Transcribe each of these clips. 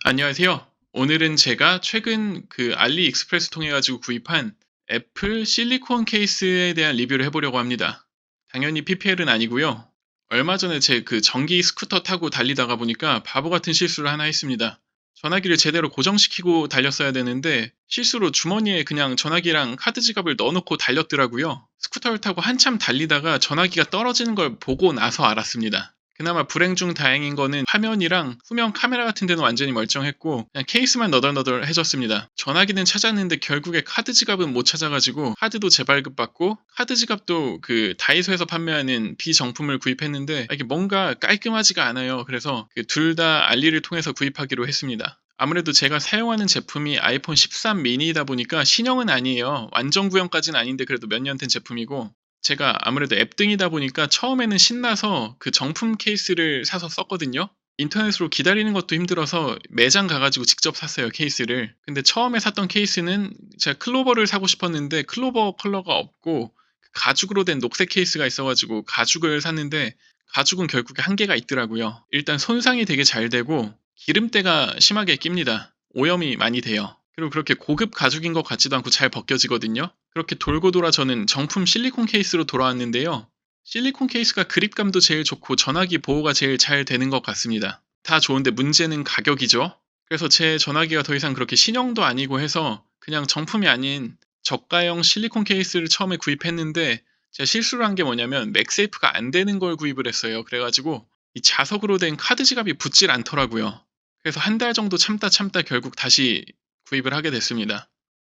안녕하세요. 오늘은 제가 최근 알리익스프레스 통해 가지고 구입한 애플 실리콘 케이스에 대한 리뷰를 해보려고 합니다. 당연히 PPL은 아니고요. 얼마 전에 제 전기 스쿠터 타고 달리다가 보니까 바보 같은 실수를 하나 했습니다. 전화기를 제대로 고정시키고 달렸어야 되는데 실수로 주머니에 그냥 전화기랑 카드 지갑을 넣어놓고 달렸더라고요. 스쿠터를 타고 한참 달리다가 전화기가 떨어지는 걸 보고 나서 알았습니다. 그나마 불행 중 다행인 거는 화면이랑 후면 카메라 같은 데는 완전히 멀쩡했고 그냥 케이스만 너덜너덜해졌습니다. 전화기는 찾았는데 결국에 카드 지갑은 못 찾아가지고 카드도 재발급받고 카드 지갑도 다이소에서 판매하는 비정품을 구입했는데 이게 뭔가 깔끔하지가 않아요. 그래서 둘 다 알리를 통해서 구입하기로 했습니다. 아무래도 제가 사용하는 제품이 아이폰 13 미니이다 보니까 신형은 아니에요. 완전 구형까지는 아닌데 그래도 몇 년 된 제품이고 제가 아무래도 앱등이다 보니까 처음에는 신나서 정품 케이스를 사서 썼거든요. 인터넷으로 기다리는 것도 힘들어서 매장 가가지고 직접 샀어요, 케이스를. 근데 처음에 샀던 케이스는 제가 클로버를 사고 싶었는데 클로버 컬러가 없고 가죽으로 된 녹색 케이스가 있어가지고 가죽을 샀는데 가죽은 결국에 한계가 있더라고요. 일단 손상이 되게 잘 되고 기름때가 심하게 낍니다. 오염이 많이 돼요. 그리고 그렇게 고급 가죽인 것 같지도 않고 잘 벗겨지거든요. 그렇게 돌고 돌아 저는 정품 실리콘 케이스로 돌아왔는데요. 실리콘 케이스가 그립감도 제일 좋고 전화기 보호가 제일 잘 되는 것 같습니다. 다 좋은데 문제는 가격이죠. 그래서 제 전화기가 더 이상 그렇게 신형도 아니고 해서 그냥 정품이 아닌 저가형 실리콘 케이스를 처음에 구입했는데 제가 실수를 한 게 뭐냐면 맥세이프가 안 되는 걸 구입을 했어요. 그래가지고 이 자석으로 된 카드 지갑이 붙질 않더라고요. 그래서 한 달 정도 참다 결국 다시 구입을 하게 됐습니다.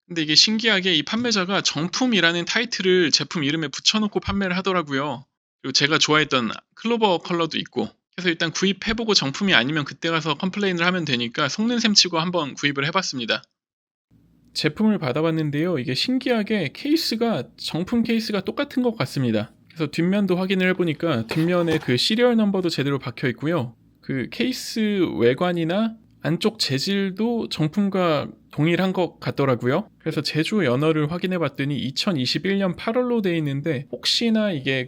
근데 이게 신기하게 이 판매자가 정품이라는 타이틀을 제품 이름에 붙여놓고 판매를 하더라고요. 그리고 제가 좋아했던 클로버 컬러도 있고. 그래서 일단 구입해보고 정품이 아니면 그때 가서 컴플레인을 하면 되니까 속는 셈 치고 한번 구입을 해봤습니다. 제품을 받아봤는데요. 이게 신기하게 케이스가 정품 케이스가 똑같은 것 같습니다. 그래서 뒷면도 확인을 해보니까 뒷면에 시리얼 넘버도 제대로 박혀 있고요. 케이스 외관이나 안쪽 재질도 정품과 동일한 것 같더라고요. 그래서 제조 연월을 확인해 봤더니 2021년 8월로 돼 있는데 혹시나 이게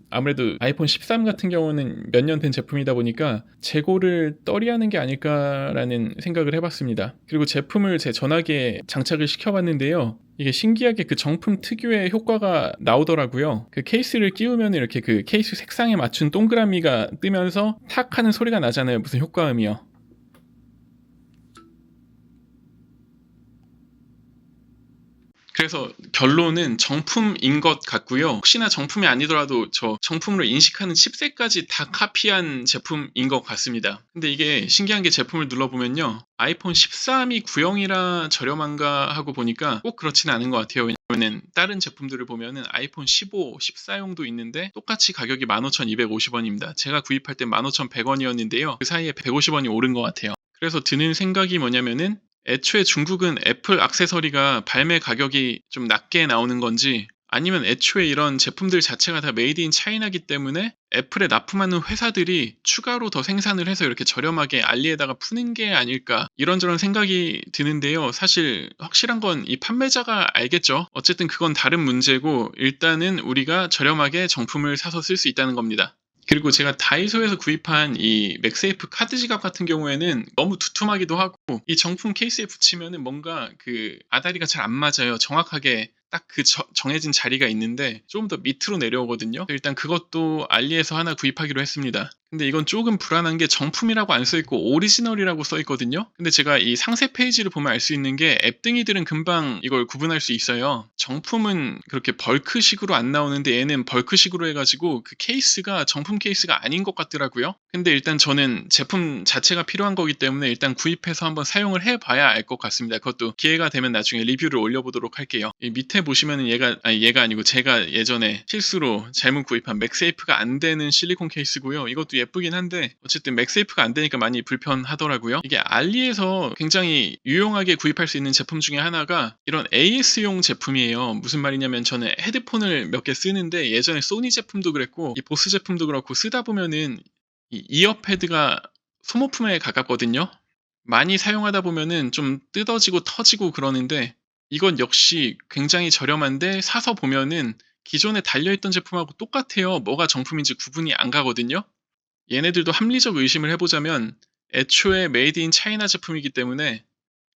아무래도 아이폰 13 같은 경우는 몇 년 된 제품이다 보니까 재고를 떨이하는 게 아닐까라는 생각을 해봤습니다. 그리고 제품을 제 전화기에 장착을 시켜봤는데요. 이게 신기하게 정품 특유의 효과가 나오더라고요. 케이스를 끼우면 이렇게 케이스 색상에 맞춘 동그라미가 뜨면서 탁 하는 소리가 나잖아요. 무슨 효과음이요. 그래서 결론은 정품인 것 같고요. 혹시나 정품이 아니더라도 저 정품으로 인식하는 칩셋까지 다 카피한 제품인 것 같습니다. 근데 이게 신기한 게 제품을 눌러보면요. 아이폰 13이 구형이라 저렴한가 하고 보니까 꼭 그렇지는 않은 것 같아요. 왜냐면 다른 제품들을 보면은 아이폰 15, 14용도 있는데 똑같이 가격이 15,250원입니다. 제가 구입할 때 15,100원이었는데요. 그 사이에 150원이 오른 것 같아요. 그래서 드는 생각이 뭐냐면은 애초에 중국은 애플 액세서리가 발매 가격이 좀 낮게 나오는 건지 아니면 애초에 이런 제품들 자체가 다 메이드 인 차이나기 때문에 애플에 납품하는 회사들이 추가로 더 생산을 해서 이렇게 저렴하게 알리에다가 푸는 게 아닐까 이런저런 생각이 드는데요. 사실 확실한 건 이 판매자가 알겠죠. 어쨌든 그건 다른 문제고 일단은 우리가 저렴하게 정품을 사서 쓸 수 있다는 겁니다. 그리고 제가 다이소에서 구입한 이 맥세이프 카드 지갑 같은 경우에는 너무 두툼하기도 하고 이 정품 케이스에 붙이면은 뭔가 아다리가 잘 안 맞아요. 정확하게 딱 정해진 자리가 있는데 조금 더 밑으로 내려오거든요. 일단 그것도 알리에서 하나 구입하기로 했습니다. 근데 이건 조금 불안한 게 정품이라고 안 써있고 오리지널이라고 써있거든요. 근데 제가 이 상세 페이지를 보면 알 수 있는 게 앱등이들은 금방 이걸 구분할 수 있어요. 정품은 그렇게 벌크식으로 안 나오는데 얘는 벌크식으로 해가지고 케이스가 정품 케이스가 아닌 것 같더라고요. 근데 일단 저는 제품 자체가 필요한 거기 때문에 일단 구입해서 한번 사용을 해봐야 알 것 같습니다. 그것도 기회가 되면 나중에 리뷰를 올려보도록 할게요. 이 밑에 보시면은 얘가 아니고 제가 예전에 실수로 잘못 구입한 맥세이프가 안 되는 실리콘 케이스고요. 이것도 예쁘긴 한데 어쨌든 맥세이프가 안 되니까 많이 불편하더라고요. 이게 알리에서 굉장히 유용하게 구입할 수 있는 제품 중에 하나가 이런 AS용 제품이에요. 무슨 말이냐면 저는 헤드폰을 몇 개 쓰는데 예전에 소니 제품도 그랬고 이 보스 제품도 그렇고 쓰다 보면은 이 이어패드가 소모품에 가깝거든요. 많이 사용하다 보면은 좀 뜯어지고 터지고 그러는데 이건 역시 굉장히 저렴한데 사서 보면은 기존에 달려있던 제품하고 똑같아요. 뭐가 정품인지 구분이 안 가거든요. 얘네들도 합리적 의심을 해보자면 애초에 메이드 인 차이나 제품이기 때문에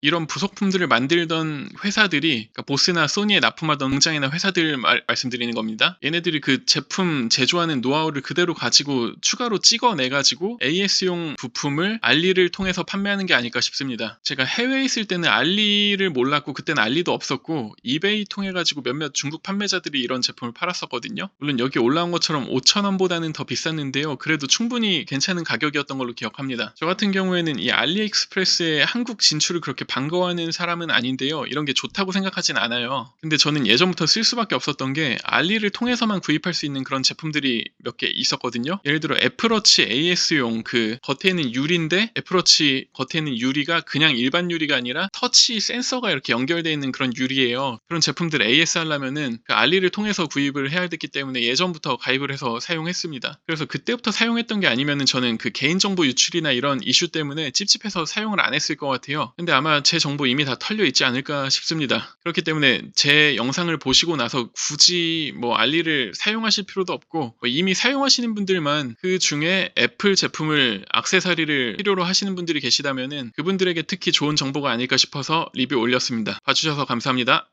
이런 부속품들을 만들던 회사들이, 그러니까 보스나 소니에 납품하던 공장이나 회사들 말씀드리는 겁니다. 얘네들이 그 제품 제조하는 노하우를 그대로 가지고 추가로 찍어내가지고 AS용 부품을 알리를 통해서 판매하는 게 아닐까 싶습니다. 제가 해외에 있을 때는 알리를 몰랐고 그때는 알리도 없었고 이베이 통해가지고 몇몇 중국 판매자들이 이런 제품을 팔았었거든요. 물론 여기 올라온 것처럼 5,000원보다는 더 비쌌는데요. 그래도 충분히 괜찮은 가격이었던 걸로 기억합니다. 저 같은 경우에는 이 알리익스프레스의 한국 진출을 그렇게 반가워하는 사람은 아닌데요. 이런 게 좋다고 생각하진 않아요. 근데 저는 예전부터 쓸 수밖에 없었던 게 알리를 통해서만 구입할 수 있는 그런 제품들이 몇 개 있었거든요. 예를 들어 애플워치 AS용 그 겉에는 유리인데 애플워치 겉에는 유리가 그냥 일반 유리가 아니라 터치 센서가 이렇게 연결되어 있는 그런 유리예요. 그런 제품들 AS 하려면은 그 알리를 통해서 구입을 해야 됐기 때문에 예전부터 가입을 해서 사용했습니다. 그래서 그때부터 사용했던 게 아니면은 저는 그 개인정보 유출이나 이런 이슈 때문에 찝찝해서 사용을 안 했을 것 같아요. 근데 아마 제 정보 이미 다 털려 있지 않을까 싶습니다. 그렇기 때문에 제 영상을 보시고 나서 굳이 뭐 알리를 사용하실 필요도 없고 뭐 이미 사용하시는 분들만 그 중에 애플 제품을 액세서리를 필요로 하시는 분들이 계시다면은 그분들에게 특히 좋은 정보가 아닐까 싶어서 리뷰 올렸습니다. 봐주셔서 감사합니다.